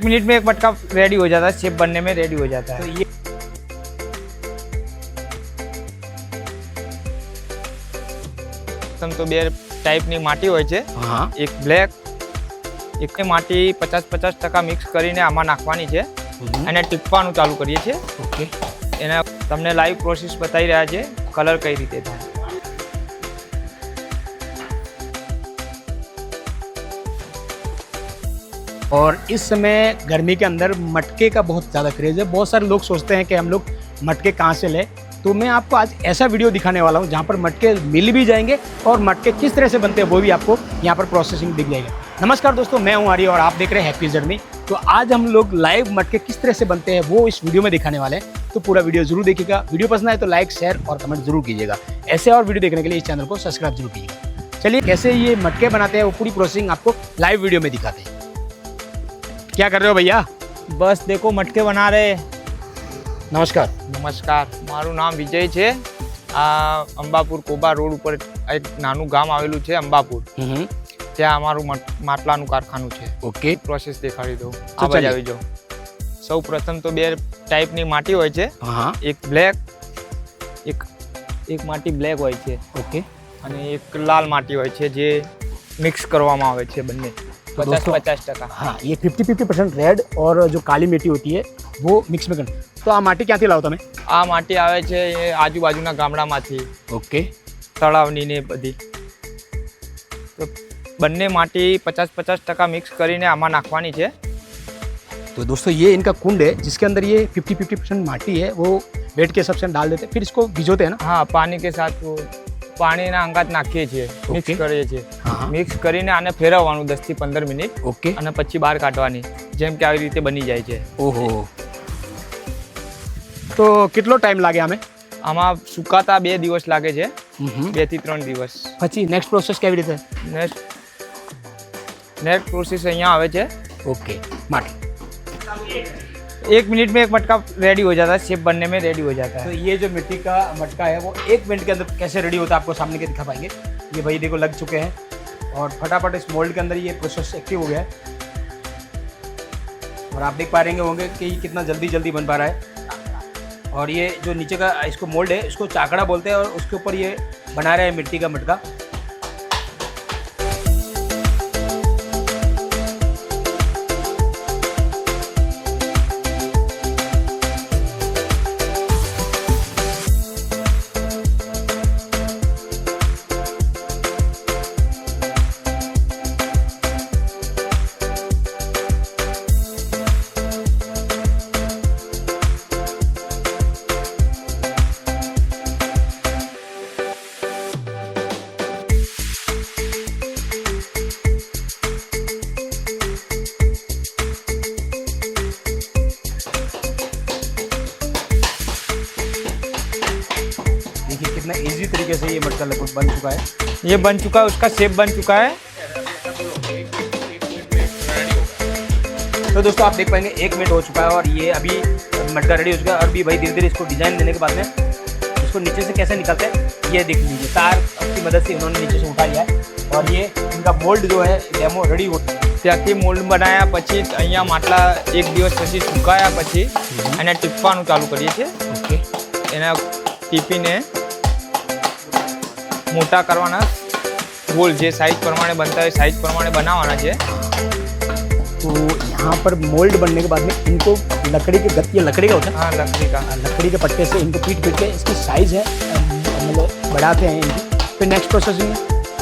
Minute में एक मटका रेडी हो जाता है, शेप बनने में रेडी हो जाता है। तो ये તો બે ટાઈપની માટી હોય છે, એક બ્લેક, એક માટી 50-50% મિક્સ કરીને આમાં નાખવાની છે અને ટીપવાનું ચાલુ કરીએ છીએ। ઓકે, એને તમને લાઈવ પ્રોસેસ બતાવી રહ્યા છે, કલર કઈ રીતે થાય। और इस समय गर्मी के अंदर मटके का बहुत ज़्यादा क्रेज़ है। बहुत सारे लोग सोचते हैं कि हम लोग मटके कहाँ से लें, तो मैं आपको आज ऐसा वीडियो दिखाने वाला हूँ जहाँ पर मटके मिल भी जाएंगे और मटके किस तरह से बनते हैं वो भी आपको यहाँ पर प्रोसेसिंग दिख जाएगा। नमस्कार दोस्तों, मैं हूँ आर्य और आप देख रहे हैं हैप्पी जर्नी। तो आज हम लोग लाइव मटके किस तरह से बनते हैं वो इस वीडियो में दिखाने वाले हैं, तो पूरा वीडियो जरूर देखिएगा। वीडियो पसंद आए तो लाइक, शेयर और कमेंट जरूर कीजिएगा। ऐसे और वीडियो देखने के लिए इस चैनल को सब्सक्राइब जरूर कीजिएगा। चलिए, कैसे ये मटके बनाते हैं वो पूरी प्रोसेसिंग आपको लाइव वीडियो में दिखाते हैं। क्या कर रहे हो भैया? બસ દેખો મટકે બના રહે। नमस्कार। નમસ્કાર, મારું નામ વિજય છે। આ અંબાપુર કોબા રોડ ઉપર એક નાનું ગામ આવેલું છે અંબાપુર, ત્યાં અમારું માટલાનું કારખાનું છે। ओके, પ્રોસેસ દેખાડી દઉં, તો આ બાજુ આવી જાઓ। સૌ પ્રથમ તો બે ટાઈપની માટી હોય છે, हाँ, એક બ્લેક, એક માટી બ્લેક હોય છે ओके। અને એક લાલ માટી હોય છે જે મિક્સ કરવામાં આવે છે બંને तो दोस्तों, 50-50%। हाँ, ये 50-50% रेड और जो काली मिट्टी होती है वो मिक्स में कर। तो आ माटी क्यांथी लाવો તમે? આ માટી આવે છે એ આજુબાજુના ગામડામાંથી, ओके, તળાવની ને બધી। તો બંને માટી 50-50% મિક્સ કરીને આમાં નાખવાની છે। तो दोस्तों ये इनका कुंड है जिसके अंदर ये 50-50% माटी है वो वेट के हिसाब से डाल देते हैं, फिर इसको भिजोते हैं ना। હા, પાણી કે સાથ પાણીના અંગાત નાખીએ છીએ, મિક્સ Okay. કરીએ છીએ। हाँ, મિક્સ કરીને આને ફેરવવાનું 10 થી 15 મિનિટ ओके। અને પછી બહાર કાઢવાની, જેમ કે આવી રીતે બની જાય છે। ओहो, तो કેટલો ટાઈમ લાગે આમે? આમાં સુકાતા 2 દિવસ લાગે છે, 2 થી 3 દિવસ। પછી નેક્સ્ટ પ્રોસેસ કેવી રીતે? નેક્સ્ટ પ્રોસેસ અહીંયા આવે છે। ओके, माटी। 1 मिनट में एक मटका रेडी हो जाता है, शेप बनने में रेडी हो जाता तो है। ये जो मिट्टी का मटका है वो 1 मिनट के अंदर कैसे रेडी होता है आपको सामने के दिखा पाएंगे। ये भाई देखो लग चुके हैं और फटाफट इस मोल्ड के अंदर ये प्रोसेस एक्टिव हो गया है और आप देख पा रहे होंगे कि ये कितना जल्दी बन पा रहा है। और ये जो नीचे का इसको मोल्ड है इसको चाकड़ा बोलते हैं और उसके ऊपर ये बना रहे हैं मिट्टी का मटका। देखिए कितना इजी तरीके से ये मटका लगभग बन चुका है। ये बन चुका है, उसका शेप बन चुका है। तो दोस्तों आप देख पाएंगे 1 मिनट हो चुका है और ये अभी मटका रेडी हो चुका है। और भी भाई धीरे धीरे इसको डिजाइन देने के बाद में इसको नीचे से कैसे निकलते हैं ये देख लीजिए। तार की मदद से इन्होंने नीचे से उठा लिया है और ये इनका मोल्ड जो है डेमो रेडी हो। ત્યાંથી મોલ્ડ બનાવ્યા પછી અહીંયા માટલા 1 દિવસ પછી સુકાયા પછી એને ટીપવાનું ચાલુ કરીએ છીએ। ओके, એને ટીપીને મોટા કરવાના, ગોલ જે સાઇઝ પ્રમાણે બનતા હોય સાઇઝ પ્રમાણે બનાવવાના છે। तो यहाँ पर मोल्ड बनने के बाद में इनको लकड़ी के गत्ते, लकड़ी का होता है, हाँ, लकड़ी का। लकड़ी के पट्टे से इनको पीट के इसकी साइज है मतलब बढ़ाते हैं इनकी। फिर नेक्स्ट प्रोसेसिंग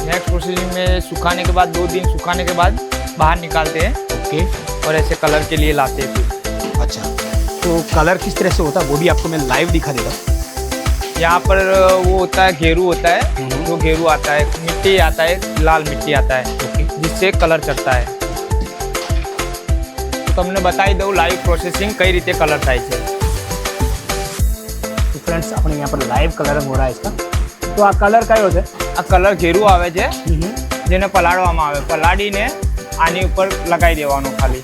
नेक्स्ट प्रोसेसिंग में सुखाने के बाद 2 दिन सुखाने के बाद बाहर निकालते हैं। ओके, और ऐसे कलर के लिए लाते हैं फिर। अच्छा, तो कलर किस तरह से होता है वो भी आपको मैं लाइव दिखा देगा। यहाँ पर वो होता है घेरू होता है, जो घेरू आता है, मिट्टी आता है, लाल मिट्टी आता है, ओके, जिससे कलर चढ़ता है। तो તમને बताई દઉં લાઈવ પ્રોસેસિંગ કઈ રીતે કલર થાય છે। तो फ्रेंड्स अपने यहाँ पर लाइव कलरिंग हो रहा है इसका। तो आ कलर कयो होता है? આ કલર ઘેરું આવે છે જેને પલાળવામાં આવે, પલાળીને આની ઉપર લગાવી દેવાનો ખાલી।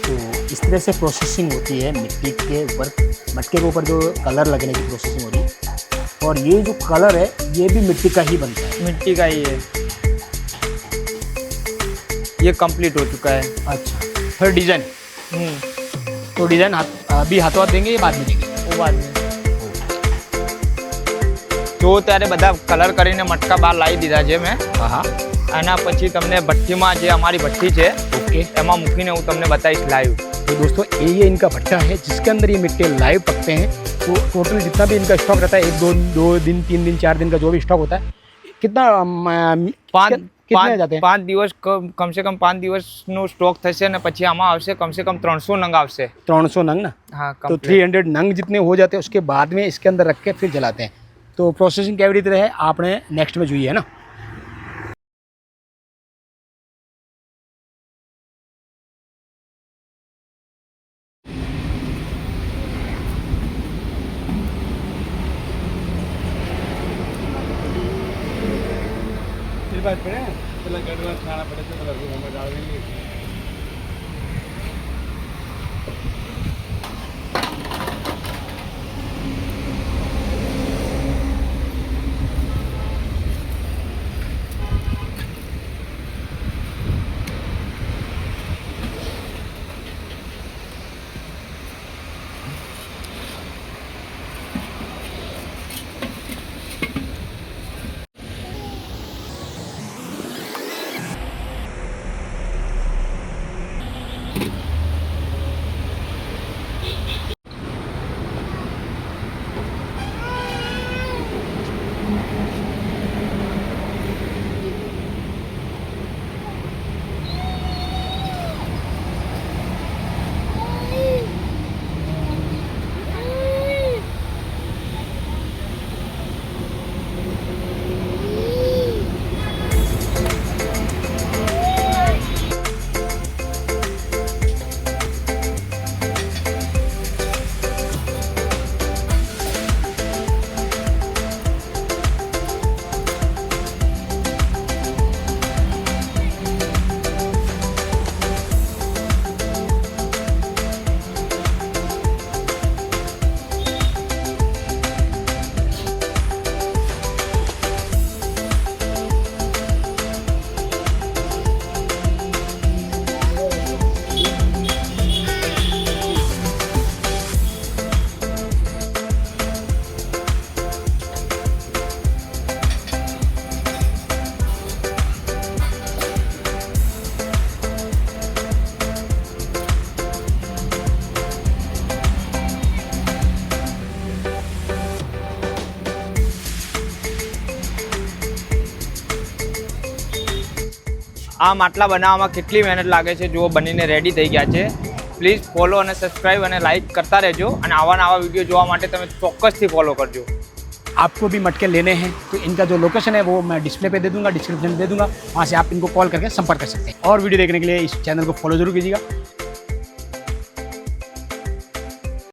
तो इस तरह से प्रोसेसिंग होती है मिट्टी के ऊपर, मटके के ऊपर जो कलर लगने की प्रोसेसिंग हो रही है। और ये जो कलर है ये भी मिट्टी का ही बनता है। मिट्टी का ही है। ये कंप्लीट हो चुका है। अच्छा, फिर डिजाइन, तो डिजाइन अभी हाथों हाथ देंगे या बाद में देंगे? वो बाद में જો ત્યારે બધા કલર કરીને મટકા બહાર લાવી દીધા છે મેં। हाँ, એના પછી તમને ભઠ્ઠીમાં જે અમારી ભઠ્ઠી છે ओके। એમાં મૂકીને હું તમને બતાવીશ લાઈવ। तो दोस्तों ये इनका भट्टा है जिसके अंदर ये मिट्टी लाइव पकते हैं। तो टोटल जितना भी इनका स्टॉक रहता है, 1 2 दिन 3 दिन 4 दिन का जो भी स्टॉक होता है, कितना कितने जाते हैं? 5 દિવસ કમ સે કમ 5 દિવસનો સ્ટોક થશે ને પછી આમાં આવશે કમ સે કમ 300 નંગ આવશે। 300 नंग ना? हाँ, तो 300 नंग जितने हो जाते हैं उसके बाद में इसके अंदर रख के फिर जलाते हैं। तो प्रोसेसिंग કેવી રીતે રહે આપણે નેક્સ્ટ में જોઈએ है ना। આ માટલા બનાવવામાં કેટલી મહેનત લાગે છે જો બનીને રેડી થઈ ગયા છે। પ્લીઝ ફોલો અને સબસ્ક્રાઈબ અને લાઇક કરતા રહેજો અને આવા નવા વિડીયો જોવા માટે તમે ચોક્કસથી ફોલો કરજો। आपको भी मटके लेने हैं तो इनका जो लोकेशन है वो मैं डिस्प्ले पे दे दूंगा, डिस्क्रिप्शन में दे दूंगा, वहाँ से आप इनको कॉल करके संपर्क कर सकते हैं। और वीडियो देखने के लिए इस चैनल को फॉलो जरूर कीजिएगा।